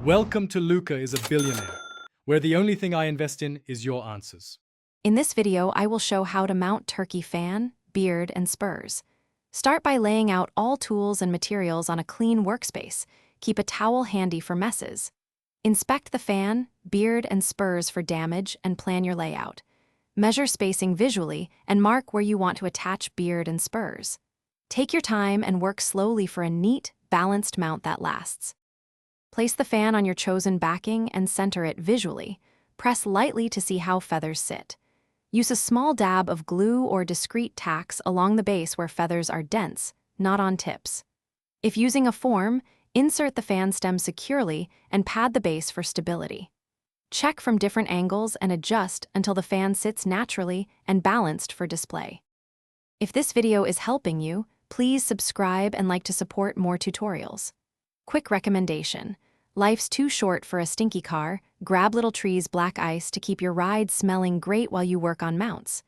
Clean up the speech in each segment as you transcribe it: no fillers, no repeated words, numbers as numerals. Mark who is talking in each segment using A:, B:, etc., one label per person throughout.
A: Welcome to Luca is a Billionaire, where the only thing I invest in is your answers.
B: In this video, I will show how to mount turkey fan, beard, and spurs. Start by laying out all tools and materials on a clean workspace. Keep a towel handy for messes. Inspect the fan, beard, and spurs for damage and plan your layout. Measure spacing visually and mark where you want to attach beard and spurs. Take your time and work slowly for a neat, balanced mount that lasts. Place the fan on your chosen backing and center it visually. Press lightly to see how feathers sit. Use a small dab of glue or discreet tacks along the base where feathers are dense, not on tips. If using a form, insert the fan stem securely and pad the base for stability. Check from different angles and adjust until the fan sits naturally and balanced for display. If this video is helping you, please subscribe and like to support more tutorials. Quick recommendation. Life's too short for a stinky car. Grab Little Tree's black ice to keep your ride smelling great while you work on mounts.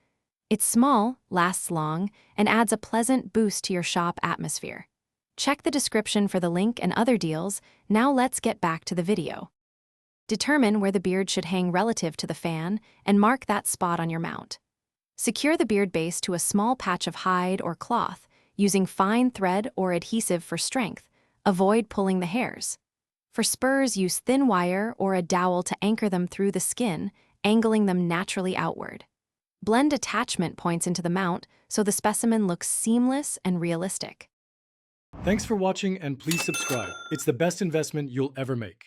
B: It's small, lasts long, and adds a pleasant boost to your shop atmosphere. Check the description for the link and other deals. Now let's get back to the video. Determine where the beard should hang relative to the fan and mark that spot on your mount. Secure the beard base to a small patch of hide or cloth, using fine thread or adhesive for strength. Avoid pulling the hairs. For spurs, use thin wire or a dowel to anchor them through the skin, angling them naturally outward. Blend attachment points into the mount so the specimen looks seamless and realistic.
A: Thanks for watching and please subscribe. It's the best investment you'll ever make.